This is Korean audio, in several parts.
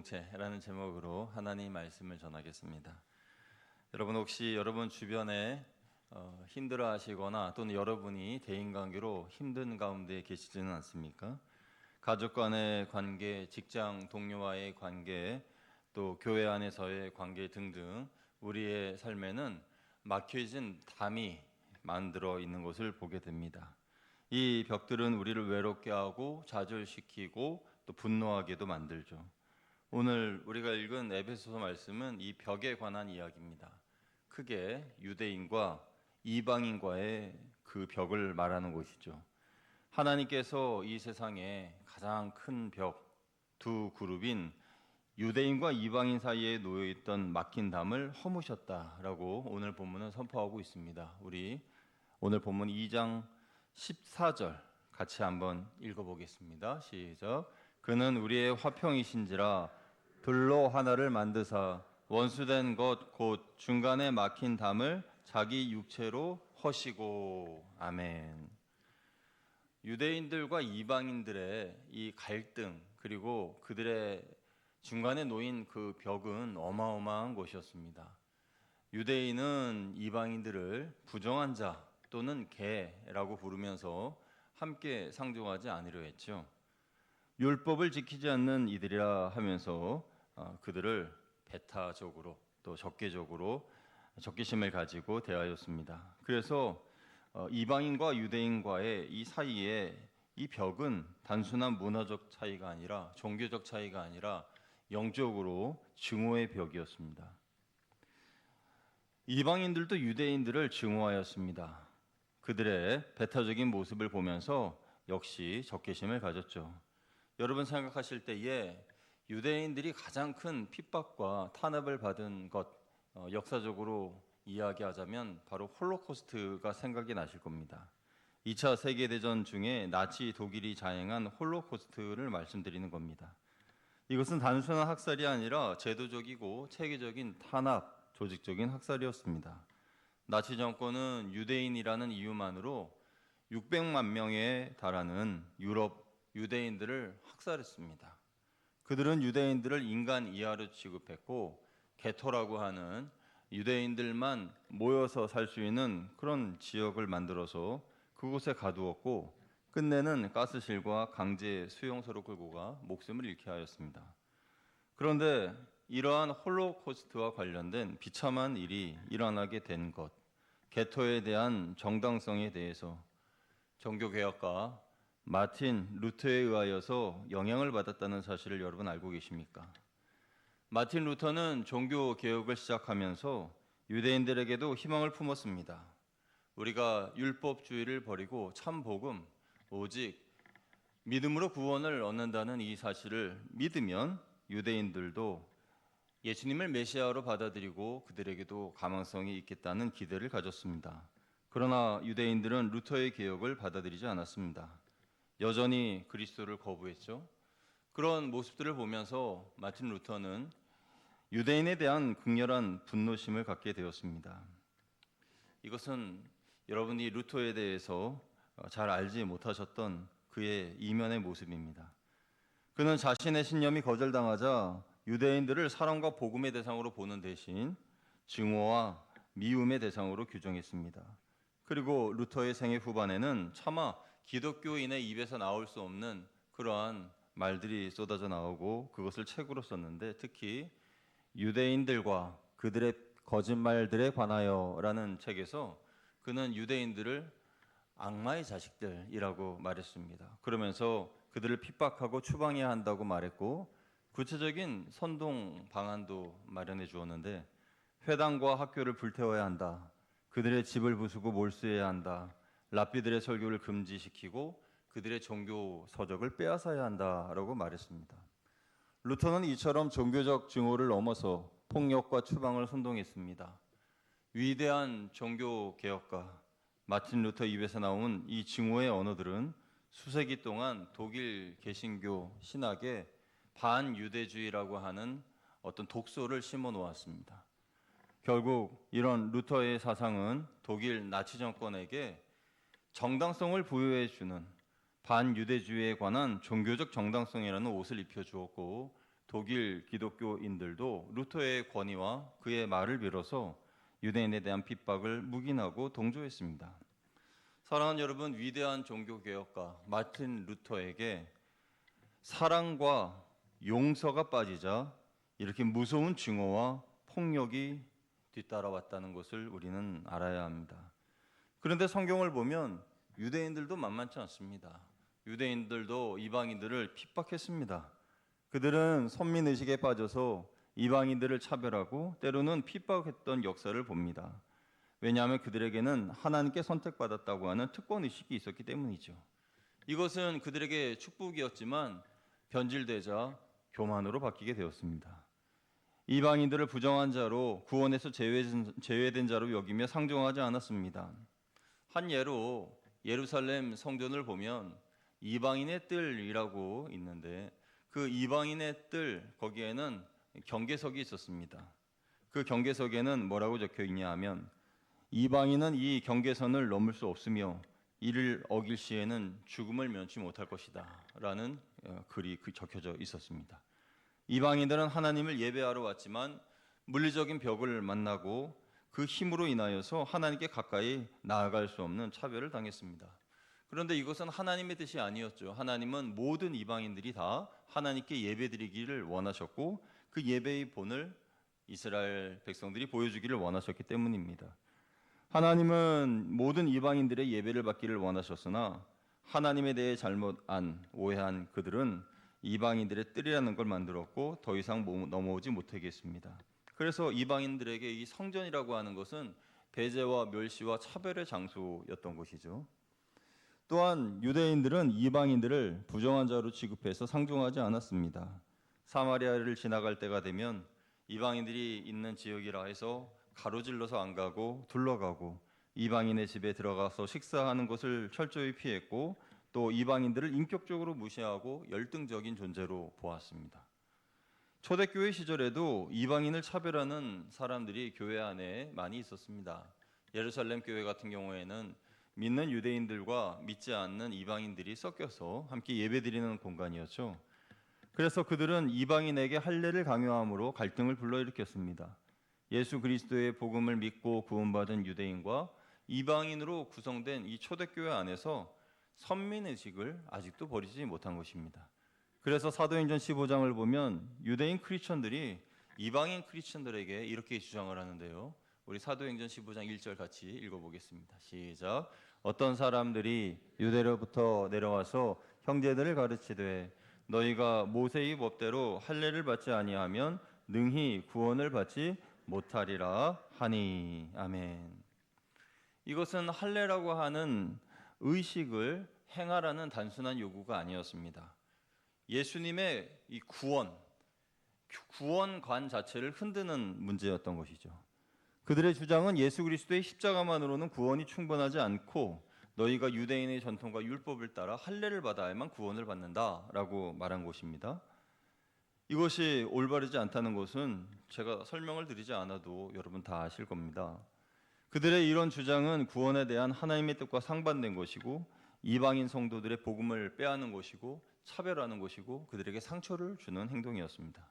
공동체라는 제목으로 하나님 말씀을 전하겠습니다. 여러분 혹시 여러분 주변에 힘들어하시거나 또는 여러분이 대인관계로 힘든 가운데 계시지는 않습니까? 가족 간의 관계, 직장 동료와의 관계, 또 교회 안에서의 관계 등등 우리의 삶에는 막혀진 담이 만들어 있는 것을 보게 됩니다. 이 벽들은 우리를 외롭게 하고 좌절시키고 또 분노하게도 만들죠. 오늘 우리가 읽은 에베소서 말씀은 이 벽에 관한 이야기입니다. 크게 유대인과 이방인과의 그 벽을 말하는 것이죠. 하나님께서 이 세상에 가장 큰 벽, 두 그룹인 유대인과 이방인 사이에 놓여있던 막힌 담을 허무셨다라고 오늘 본문은 선포하고 있습니다. 우리 오늘 본문 2장 14절 같이 한번 읽어보겠습니다. 시작. 그는 우리의 화평이신지라 돌로 하나를 만드사 원수된 것 곧 중간에 막힌 담을 자기 육체로 허시고. 아멘. 유대인들과 이방인들의 이 갈등 그리고 그들의 중간에 놓인 그 벽은 어마어마한 것이었습니다. 유대인은 이방인들을 부정한 자 또는 개라고 부르면서 함께 상종하지 않으려 했죠. 율법을 지키지 않는 이들이라 하면서 그들을 배타적으로 또 적개심을 가지고 대하였습니다. 그래서 이방인과 유대인과의 이 사이에 이 벽은 단순한 문화적 차이가 아니라 종교적 차이가 아니라 영적으로 증오의 벽이었습니다. 이방인들도 유대인들을 증오하였습니다. 그들의 배타적인 모습을 보면서 역시 적개심을 가졌죠. 여러분 생각하실 때에 유대인들이 가장 큰 핍박과 탄압을 받은 것, 역사적으로 이야기하자면 바로 홀로코스트가 생각이 나실 겁니다. 2차 세계대전 중에 나치 독일이 자행한 홀로코스트를 말씀드리는 겁니다. 이것은 단순한 학살이 아니라 제도적이고 체계적인 탄압, 조직적인 학살이었습니다. 나치 정권은 유대인이라는 이유만으로 600만 명에 달하는 유럽 유대인들을 학살했습니다. 그들은 유대인들을 인간 이하로 취급했고 게토라고 하는 유대인들만 모여서 살 수 있는 그런 지역을 만들어서 그곳에 가두었고 끝내는 가스실과 강제 수용소로 끌고 가 목숨을 잃게 하였습니다. 그런데 이러한 홀로코스트와 관련된 비참한 일이 일어나게 된 것, 게토에 대한 정당성에 대해서 종교개혁가 마틴 루터에 의하여서 영향을 받았다는 사실을 여러분 알고 계십니까? 마틴 루터는 종교개혁을 시작하면서 유대인들에게도 희망을 품었습니다. 우리가 율법주의를 버리고 참 복음, 오직 믿음으로 구원을 얻는다는 이 사실을 믿으면 유대인들도 예수님을 메시아로 받아들이고 그들에게도 가망성이 있겠다는 기대를 가졌습니다. 그러나 유대인들은 루터의 개혁을 받아들이지 않았습니다. 여전히 그리스도를 거부했죠. 그런 모습들을 보면서 마틴 루터는 유대인에 대한 극렬한 분노심을 갖게 되었습니다. 이것은 여러분이 루터에 대해서 잘 알지 못하셨던 그의 이면의 모습입니다. 그는 자신의 신념이 거절당하자 유대인들을 사랑과 복음의 대상으로 보는 대신 증오와 미움의 대상으로 규정했습니다. 그리고 루터의 생애 후반에는 차마 기독교인의 입에서 나올 수 없는 그러한 말들이 쏟아져 나오고 그것을 책으로 썼는데 특히 유대인들과 그들의 거짓말들에 관하여라는 책에서 그는 유대인들을 악마의 자식들이라고 말했습니다. 그러면서 그들을 핍박하고 추방해야 한다고 말했고 구체적인 선동 방안도 마련해 주었는데 회당과 학교를 불태워야 한다. 그들의 집을 부수고 몰수해야 한다. 랍비들의 설교를 금지시키고 그들의 종교 서적을 빼앗아야 한다라고 말했습니다. 루터는 이처럼 종교적 증오를 넘어서 폭력과 추방을 선동했습니다. 위대한 종교 개혁가 마틴 루터 입에서 나온 이 증오의 언어들은 수세기 동안 독일 개신교 신학에 반유대주의라고 하는 어떤 독소를 심어 놓았습니다. 결국 이런 루터의 사상은 독일 나치 정권에게 정당성을 부여해 주는 반유대주의에 관한 종교적 정당성이라는 옷을 입혀 주었고 독일 기독교인들도 루터의 권위와 그의 말을 빌어서 유대인에 대한 핍박을 묵인하고 동조했습니다. 사랑하는 여러분, 위대한 종교개혁가 마틴 루터에게 사랑과 용서가 빠지자 이렇게 무서운 증오와 폭력이 뒤따라왔다는 것을 우리는 알아야 합니다. 그런데 성경을 보면 유대인들도 만만치 않습니다. 유대인들도 이방인들을 핍박했습니다. 그들은 선민의식에 빠져서 이방인들을 차별하고 때로는 핍박했던 역사를 봅니다. 왜냐하면 그들에게는 하나님께 선택받았다고 하는 특권의식이 있었기 때문이죠. 이것은 그들에게 축복이었지만 변질되자 교만으로 바뀌게 되었습니다. 이방인들을 부정한 자로 구원에서 제외된 자로 여기며 상종하지 않았습니다. 한 예로 예루살렘 성전을 보면 이방인의 뜰이라고 있는데 그 이방인의 뜰 거기에는 경계석이 있었습니다. 그 경계석에는 뭐라고 적혀 있냐 하면 이방인은 이 경계선을 넘을 수 없으며 이를 어길 시에는 죽음을 면치 못할 것이다 라는 글이 적혀져 있었습니다. 이방인들은 하나님을 예배하러 왔지만 물리적인 벽을 만나고 그 힘으로 인하여서 하나님께 가까이 나아갈 수 없는 차별을 당했습니다. 그런데 이것은 하나님의 뜻이 아니었죠. 하나님은 모든 이방인들이 다 하나님께 예배드리기를 원하셨고 그 예배의 본을 이스라엘 백성들이 보여주기를 원하셨기 때문입니다. 하나님은 모든 이방인들의 예배를 받기를 원하셨으나 하나님에 대해 오해한 그들은 이방인들의 뜰이라는 걸 만들었고 더 이상 넘어오지 못하게 했습니다. 그래서 이방인들에게 이 성전이라고 하는 것은 배제와 멸시와 차별의 장소였던 것이죠. 또한 유대인들은 이방인들을 부정한 자로 취급해서 상종하지 않았습니다. 사마리아를 지나갈 때가 되면 이방인들이 있는 지역이라 해서 가로질러서 안 가고 둘러가고 이방인의 집에 들어가서 식사하는 것을 철저히 피했고 또 이방인들을 인격적으로 무시하고 열등적인 존재로 보았습니다. 초대교회 시절에도 이방인을 차별하는 사람들이 교회 안에 많이 있었습니다. 예루살렘 교회 같은 경우에는 믿는 유대인들과 믿지 않는 이방인들이 섞여서 함께 예배드리는 공간이었죠. 그래서 그들은 이방인에게 할례를 강요함으로 갈등을 불러일으켰습니다. 예수 그리스도의 복음을 믿고 구원받은 유대인과 이방인으로 구성된 이 초대교회 안에서 선민의식을 아직도 버리지 못한 것입니다. 그래서 사도행전 15장을 보면 유대인 크리스천들이 이방인 크리스천들에게 이렇게 주장을 하는데요. 우리 사도행전 15장 1절 같이 읽어보겠습니다. 시작. 어떤 사람들이 유대로부터 내려와서 형제들을 가르치되 너희가 모세의 법대로 할례를 받지 아니하면 능히 구원을 받지 못하리라 하니. 아멘. 이것은 할례라고 하는 의식을 행하라는 단순한 요구가 아니었습니다. 예수님의 이 구원관 자체를 흔드는 문제였던 것이죠. 그들의 주장은 예수 그리스도의 십자가만으로는 구원이 충분하지 않고 너희가 유대인의 전통과 율법을 따라 할례를 받아야만 구원을 받는다라고 말한 것입니다. 이것이 올바르지 않다는 것은 제가 설명을 드리지 않아도 여러분 다 아실 겁니다. 그들의 이런 주장은 구원에 대한 하나님의 뜻과 상반된 것이고 이방인 성도들의 복음을 빼앗는 것이고 차별하는 것이고 그들에게 상처를 주는 행동이었습니다.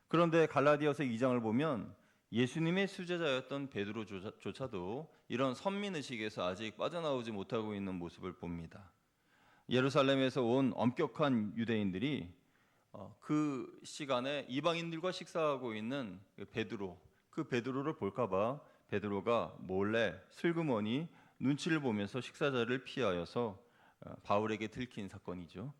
그런데 갈라디아서 2장을 보면 예수님의 수제자였던 베드로조차도 이런 선민의식에서 아직 빠져나오지 못하고 있는 모습을 봅니다. 예루살렘에서 온 엄격한 유대인들이 그 시간에 이방인들과 식사하고 있는 그 베드로를 볼까봐 베드로가 몰래 슬그머니 눈치를 보면서 식사 자리를 피하여서 바울에게 들킨 사건이죠.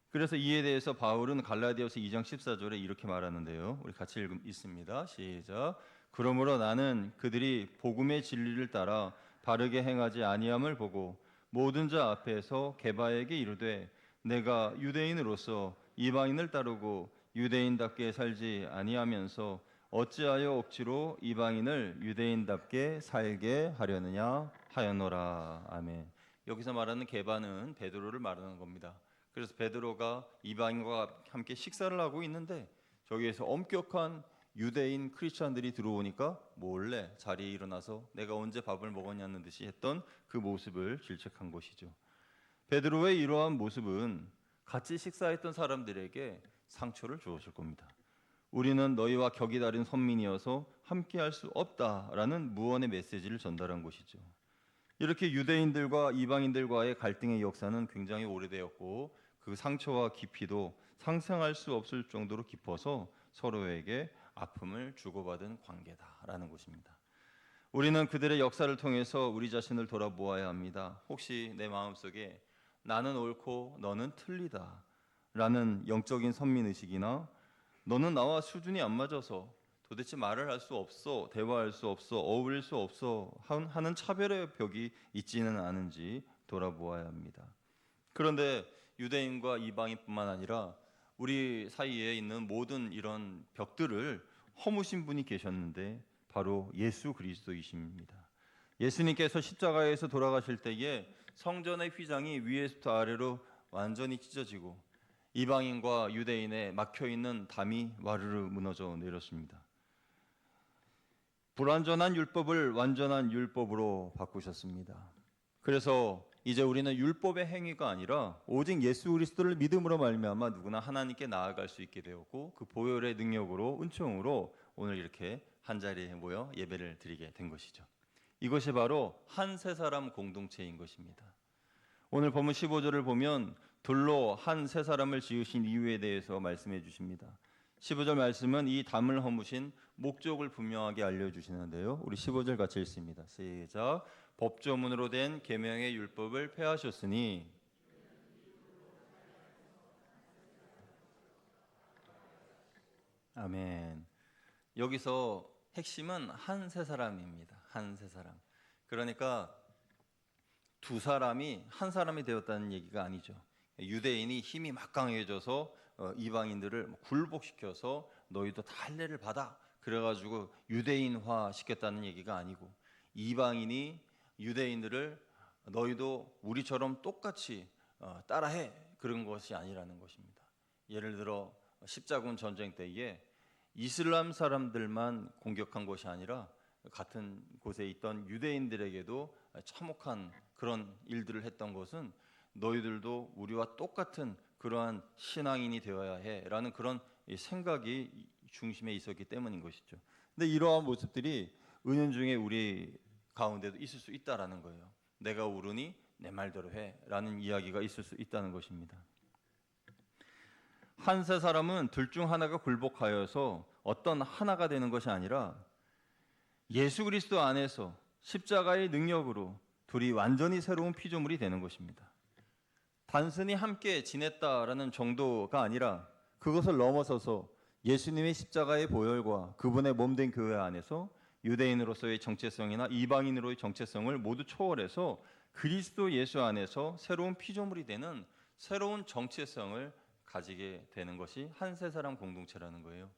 그래서 이에 대해서 바울은 갈라디아서 2장 14절에 이렇게 말하는데요. 우리 같이 읽습니다. 시작. 그러므로 나는 그들이 복음의 진리를 따라 바르게 행하지 아니함을 보고 모든 자 앞에서 게바에게 이르되 내가 유대인으로서 이방인을 따르고 유대인답게 살지 아니하면서 어찌하여 억지로 이방인을 유대인답게 살게 하려느냐 하였노라. 아멘. 여기서 말하는 게바는 베드로를 말하는 겁니다. 그래서 베드로가 이방인과 함께 식사를 하고 있는데 저기에서 엄격한 유대인 크리스천들이 들어오니까 몰래 자리에 일어나서 내가 언제 밥을 먹었냐는 듯이 했던 그 모습을 질책한 것이죠. 베드로의 이러한 모습은 같이 식사했던 사람들에게 상처를 주었을 겁니다. 우리는 너희와 격이 다른 선민이어서 함께할 수 없다라는 무언의 메시지를 전달한 것이죠. 이렇게 유대인들과 이방인들과의 갈등의 역사는 굉장히 오래되었고 그 상처와 깊이도 상상할 수 없을 정도로 깊어서 서로에게 아픔을 주고받은 관계다라는 것입니다. 우리는 그들의 역사를 통해서 우리 자신을 돌아보아야 합니다. 혹시 내 마음속에 나는 옳고 너는 틀리다 라는 영적인 선민의식이나 너는 나와 수준이 안 맞아서 도대체 말을 할 수 없어, 대화할 수 없어, 어울릴 수 없어 하는 차별의 벽이 있지는 않은지 돌아보아야 합니다. 그런데 유대인과 이방인뿐만 아니라 우리 사이에 있는 모든 이런 벽들을 허무신 분이 계셨는데 바로 예수 그리스도이십니다. 예수님께서 십자가에서 돌아가실 때에 성전의 휘장이 위에서부터 아래로 완전히 찢어지고 이방인과 유대인에 막혀있는 담이 와르르 무너져 내렸습니다. 불완전한 율법을 완전한 율법으로 바꾸셨습니다. 그래서 이제 우리는 율법의 행위가 아니라 오직 예수 그리스도를 믿음으로 말미암아 누구나 하나님께 나아갈 수 있게 되었고 그 보혈의 능력으로 은총으로 오늘 이렇게 한자리에 모여 예배를 드리게 된 것이죠. 이것이 바로 한 세 사람 공동체인 것입니다. 오늘 본문 15절을 보면 돌로 한 세 사람을 지으신 이유에 대해서 말씀해 주십니다. 15절 말씀은 이 담을 허무신 목적을 분명하게 알려주시는데요. 우리 15절 같이 읽습니다. 시작. 법조문으로 된 계명의 율법을 폐하셨으니 아멘. 여기서 핵심은 한 세 사람입니다. 한 세 사람. 그러니까 두 사람이 한 사람이 되었다는 얘기가 아니죠. 유대인이 힘이 막강해져서 이방인들을 굴복시켜서 너희도 다 할례를 받아 그래가지고 유대인화 시켰다는 얘기가 아니고 이방인이 유대인들을 너희도 우리처럼 똑같이 따라해 그런 것이 아니라는 것입니다. 예를 들어 십자군 전쟁 때에 이슬람 사람들만 공격한 것이 아니라 같은 곳에 있던 유대인들에게도 참혹한 그런 일들을 했던 것은 너희들도 우리와 똑같은 그러한 신앙인이 되어야 해라는 그런 생각이 중심에 있었기 때문인 것이죠. 근데 이러한 모습들이 은연중에 우리 가운데도 있을 수 있다라는 거예요. 내가 옳으니 내 말대로 해라는 이야기가 있을 수 있다는 것입니다. 한 세 사람은 둘 중 하나가 굴복하여서 어떤 하나가 되는 것이 아니라 예수 그리스도 안에서 십자가의 능력으로 둘이 완전히 새로운 피조물이 되는 것입니다. 단순히 함께 지냈다라는 정도가 아니라 그것을 넘어서서 예수님의 십자가의 보혈과 그분의 몸된 교회 안에서 유대인으로서의 정체성이나 이방인으로의 정체성을 모두 초월해서 그리스도 예수 안에서 새로운 피조물이 되는 새로운 정체성을 가지게 되는 것이 한 세 사람 공동체라는 거예요.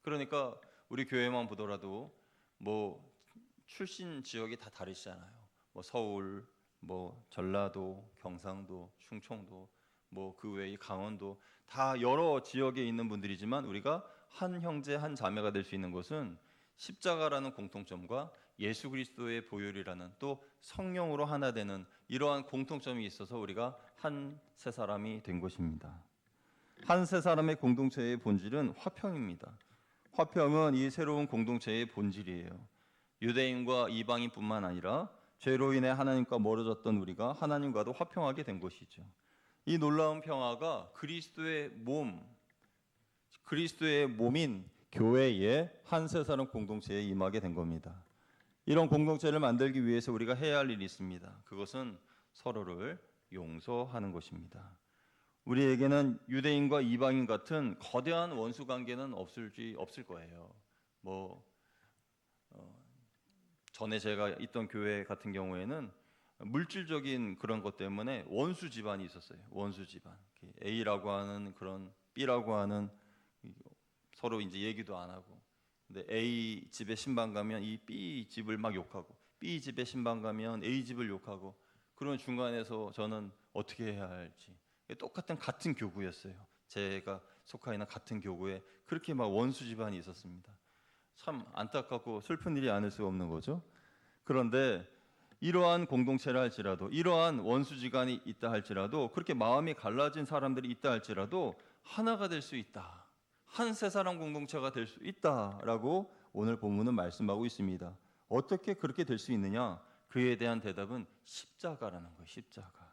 그러니까 우리 교회만 보더라도 뭐 출신 지역이 다 다르시잖아요. 뭐 서울, 뭐 전라도, 경상도, 충청도, 뭐 그 외의 강원도 다 여러 지역에 있는 분들이지만 우리가 한 형제 한 자매가 될 수 있는 것은 십자가라는 공통점과 예수 그리스도의 보혈이라는 또 성령으로 하나 되는 이러한 공통점이 있어서 우리가 한 세 사람이 된 것입니다. 한 세 사람의 공동체의 본질은 화평입니다. 화평은 이 새로운 공동체의 본질이에요. 유대인과 이방인뿐만 아니라 죄로 인해 하나님과 멀어졌던 우리가 하나님과도 화평하게 된 것이죠. 이 놀라운 평화가 그리스도의 몸인 교회의 한 세 사람 공동체에 임하게 된 겁니다. 이런 공동체를 만들기 위해서 우리가 해야 할 일이 있습니다. 그것은 서로를 용서하는 것입니다. 우리에게는 유대인과 이방인 같은 거대한 원수 관계는 없을 거예요. 전에 제가 있던 교회 같은 경우에는 물질적인 그런 것 때문에 원수 집안이 있었어요. 원수 집안. A라고 하는 그런 B라고 하는 서로 이제 얘기도 안 하고. 근데 A 집에 신방 가면 이 B 집을 막 욕하고 B 집에 신방 가면 A 집을 욕하고 그런 중간에서 저는 어떻게 해야 할지 같은 교구였어요. 제가 속하 있는 같은 교구에 그렇게 막 원수 집안이 있었습니다. 참 안타깝고 슬픈 일이 아닐 수 없는 거죠. 그런데 이러한 공동체라 할지라도 이러한 원수 지간이 있다 할지라도 그렇게 마음이 갈라진 사람들이 있다 할지라도 하나가 될 수 있다. 한 세 사람 공동체가 될 수 있다라고 오늘 본문은 말씀하고 있습니다. 어떻게 그렇게 될 수 있느냐? 그에 대한 대답은 십자가라는 거예요. 십자가.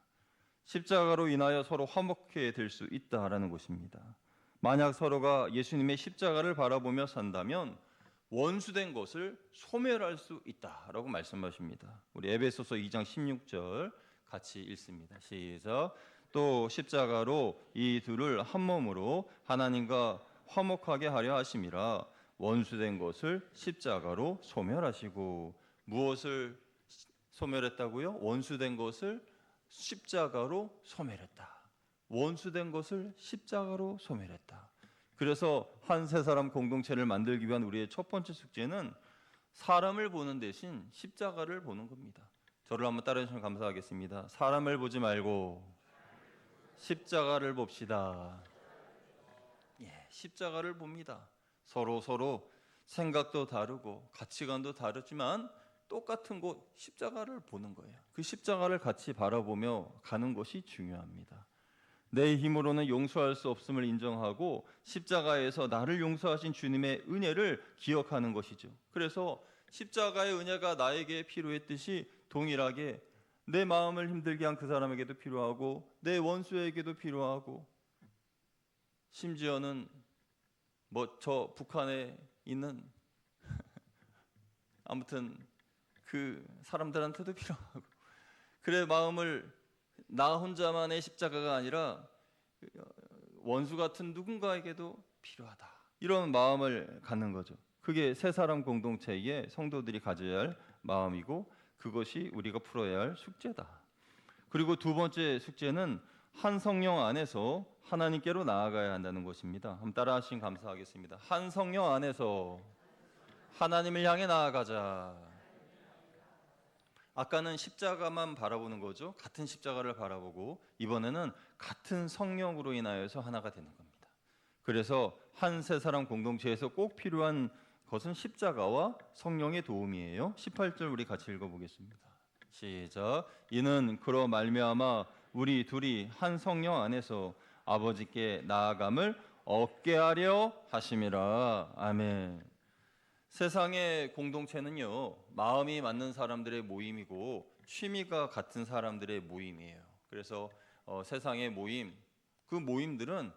십자가로 인하여 서로 화목해 될 수 있다라는 것입니다. 만약 서로가 예수님의 십자가를 바라보며 산다면 원수된 것을 소멸할 수 있다라고 말씀하십니다. 우리 에베소서 2장 16절 같이 읽습니다. 시작. 또 십자가로 이 둘을 한 몸으로 하나님과 화목하게 하려 하심이라. 원수된 것을 십자가로 소멸하시고. 무엇을 소멸했다고요? 원수된 것을 십자가로 소멸했다. 원수된 것을 십자가로 소멸했다. 그래서 한 세 사람 공동체를 만들기 위한 우리의 첫 번째 숙제는 사람을 보는 대신 십자가를 보는 겁니다. 저를 한번 따라해 주시면 감사하겠습니다. 사람을 보지 말고 십자가를 봅시다. 십자가를 봅니다. 서로 생각도 다르고 가치관도 다르지만 똑같은 곳 십자가를 보는 거예요. 그 십자가를 같이 바라보며 가는 것이 중요합니다. 내 힘으로는 용서할 수 없음을 인정하고 십자가에서 나를 용서하신 주님의 은혜를 기억하는 것이죠. 그래서 십자가의 은혜가 나에게 필요했듯이 동일하게 내 마음을 힘들게 한 그 사람에게도 필요하고 내 원수에게도 필요하고 심지어는 저 북한에 있는 아무튼 그 사람들한테도 필요하고 그래 마음을 나 혼자만의 십자가가 아니라 원수 같은 누군가에게도 필요하다. 이런 마음을 갖는 거죠. 그게 세 사람 공동체의 성도들이 가져야 할 마음이고 그것이 우리가 풀어야 할 숙제다. 그리고 두 번째 숙제는 한 성령 안에서 하나님께로 나아가야 한다는 것입니다. 한번 따라 하시면 감사하겠습니다. 한 성령 안에서 하나님을 향해 나아가자. 아까는 십자가만 바라보는 거죠. 같은 십자가를 바라보고 이번에는 같은 성령으로 인하여서 하나가 되는 겁니다. 그래서 한 세 사람 공동체에서 꼭 필요한 것은 십자가와 성령의 도움이에요. 18절 우리 같이 읽어보겠습니다. 시작. 이는 그로 말미암아 우리 둘이 한 성령 안에서 아버지께 나아감을 얻게 하려 하심이라. 아멘. 세상의 공동체는요, 마음이 맞는 사람들의 모임이고 취미가 같은 사람들의 모임이에요. 그래서 세상의 모임, 그 모임들은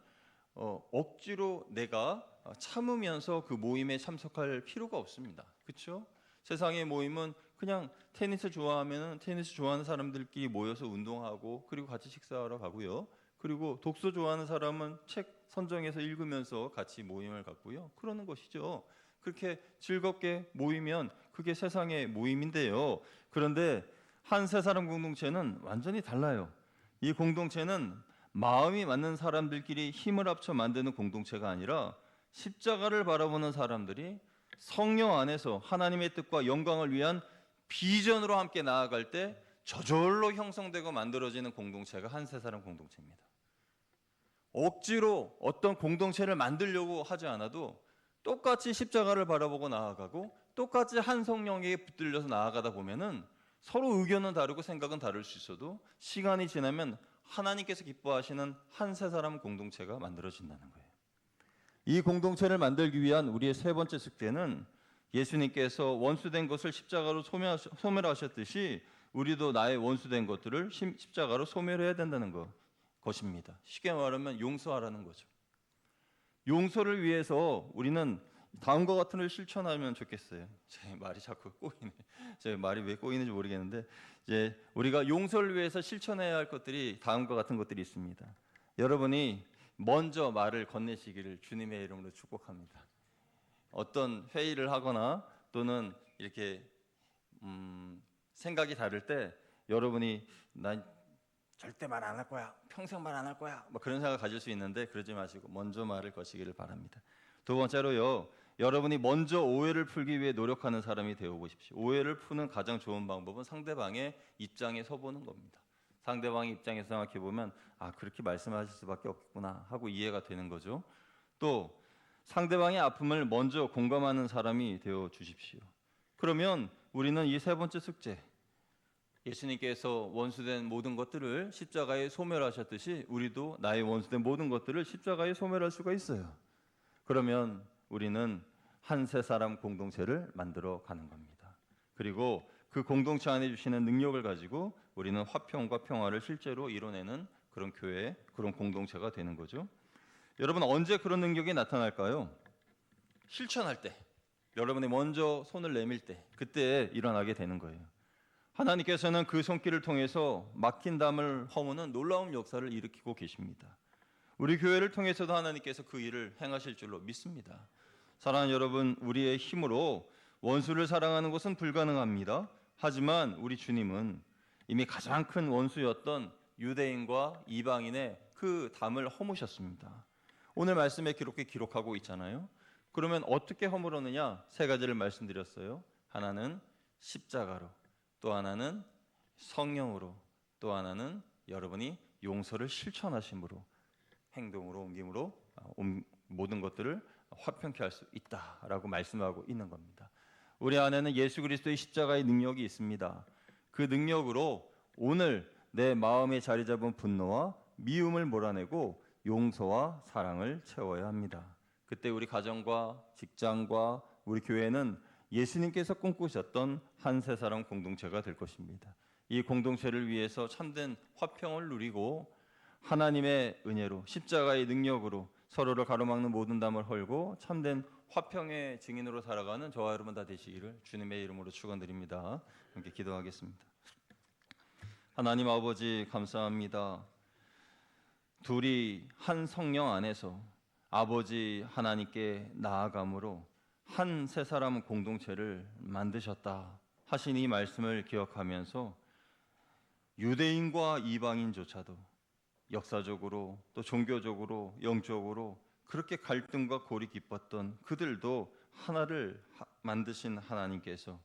억지로 내가 참으면서 그 모임에 참석할 필요가 없습니다. 그렇죠? 세상의 모임은 그냥 테니스 좋아하면 테니스 좋아하는 사람들끼리 모여서 운동하고 그리고 같이 식사하러 가고요. 그리고 독서 좋아하는 사람은 책 선정해서 읽으면서 같이 모임을 갖고요. 그러는 것이죠. 그렇게 즐겁게 모이면 그게 세상의 모임인데요. 그런데 한 세 사람 공동체는 완전히 달라요. 이 공동체는 마음이 맞는 사람들끼리 힘을 합쳐 만드는 공동체가 아니라 십자가를 바라보는 사람들이 성령 안에서 하나님의 뜻과 영광을 위한 비전으로 함께 나아갈 때 저절로 형성되고 만들어지는 공동체가 한 세 사람 공동체입니다. 억지로 어떤 공동체를 만들려고 하지 않아도 똑같이 십자가를 바라보고 나아가고 똑같이 한 성령에게 붙들려서 나아가다 보면은 서로 의견은 다르고 생각은 다를 수 있어도 시간이 지나면 하나님께서 기뻐하시는 한 세 사람 공동체가 만들어진다는 거예요. 이 공동체를 만들기 위한 우리의 세 번째 숙제는 예수님께서 원수된 것을 십자가로 소멸하셨듯이 우리도 나의 원수된 것들을 십자가로 소멸해야 된다는 것입니다. 쉽게 말하면 용서하라는 거죠. 용서를 위해서 우리는 다음과 같은 걸 실천하면 좋겠어요. 제 말이 자꾸 꼬이네. 제 말이 왜 꼬이는지 모르겠는데 이제 우리가 용서를 위해서 실천해야 할 것들이 다음과 같은 것들이 있습니다. 여러분이 먼저 말을 건네시기를 주님의 이름으로 축복합니다. 어떤 회의를 하거나 또는 이렇게 생각이 다를 때 여러분이 난 절대 말 안 할 거야, 평생 말 안 할 거야, 뭐 그런 생각 가질 수 있는데 그러지 마시고 먼저 말을 거시기를 바랍니다. 두 번째로요, 여러분이 먼저 오해를 풀기 위해 노력하는 사람이 되어 보십시오. 오해를 푸는 가장 좋은 방법은 상대방의 입장에 서보는 겁니다. 상대방의 입장에서 생각해 보면 아 그렇게 말씀하실 수밖에 없겠구나 하고 이해가 되는 거죠. 또 상대방의 아픔을 먼저 공감하는 사람이 되어 주십시오. 그러면 우리는 이 세 번째 숙제, 예수님께서 원수된 모든 것들을 십자가에 소멸하셨듯이 우리도 나의 원수된 모든 것들을 십자가에 소멸할 수가 있어요. 그러면 우리는 한 세 사람 공동체를 만들어 가는 겁니다. 그리고 그 공동체 안에 주시는 능력을 가지고 우리는 화평과 평화를 실제로 이뤄내는 그런 교회, 그런 공동체가 되는 거죠. 여러분, 언제 그런 능력이 나타날까요? 실천할 때, 여러분이 먼저 손을 내밀 때, 그때 일어나게 되는 거예요. 하나님께서는 그 손길을 통해서 막힌 담을 허무는 놀라운 역사를 일으키고 계십니다. 우리 교회를 통해서도 하나님께서 그 일을 행하실 줄로 믿습니다. 사랑하는 여러분, 우리의 힘으로 원수를 사랑하는 것은 불가능합니다. 하지만 우리 주님은 이미 가장 큰 원수였던 유대인과 이방인의 그 담을 허무셨습니다. 오늘 말씀에 그렇게 기록하고 있잖아요. 그러면 어떻게 허물었느냐? 세 가지를 말씀드렸어요. 하나는 십자가로, 또 하나는 성령으로, 또 하나는 여러분이 용서를 실천하심으로, 행동으로 옮김으로 모든 것들을 화평케 할 수 있다라고 말씀하고 있는 겁니다. 우리 안에는 예수 그리스도의 십자가의 능력이 있습니다. 그 능력으로 오늘 내 마음에 자리 잡은 분노와 미움을 몰아내고 용서와 사랑을 채워야 합니다. 그때 우리 가정과 직장과 우리 교회는 예수님께서 꿈꾸셨던 한 세 사람 공동체가 될 것입니다. 이 공동체를 위해서 참된 화평을 누리고 하나님의 은혜로 십자가의 능력으로 서로를 가로막는 모든 담을 헐고 참된 화평의 증인으로 살아가는 저와 여러분 다 되시기를 주님의 이름으로 축원드립니다. 함께 기도하겠습니다. 하나님 아버지 감사합니다. 둘이 한 성령 안에서 아버지 하나님께 나아감으로 한 세 사람 공동체를 만드셨다 하신 이 말씀을 기억하면서 유대인과 이방인조차도 역사적으로 또 종교적으로 영적으로 그렇게 갈등과 골이 깊었던 그들도 하나를 만드신 하나님께서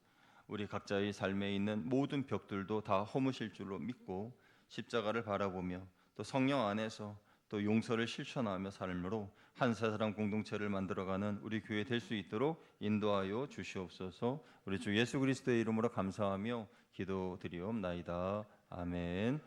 우리 각자의 삶에 있는 모든 벽들도 다 허무실 줄로 믿고 십자가를 바라보며 또 성령 안에서 또 용서를 실천하며 삶으로 한 세 사람 공동체를 만들어가는 우리 교회 될 수 있도록 인도하여 주시옵소서. 우리 주 예수 그리스도의 이름으로 감사하며 기도드리옵나이다. 아멘.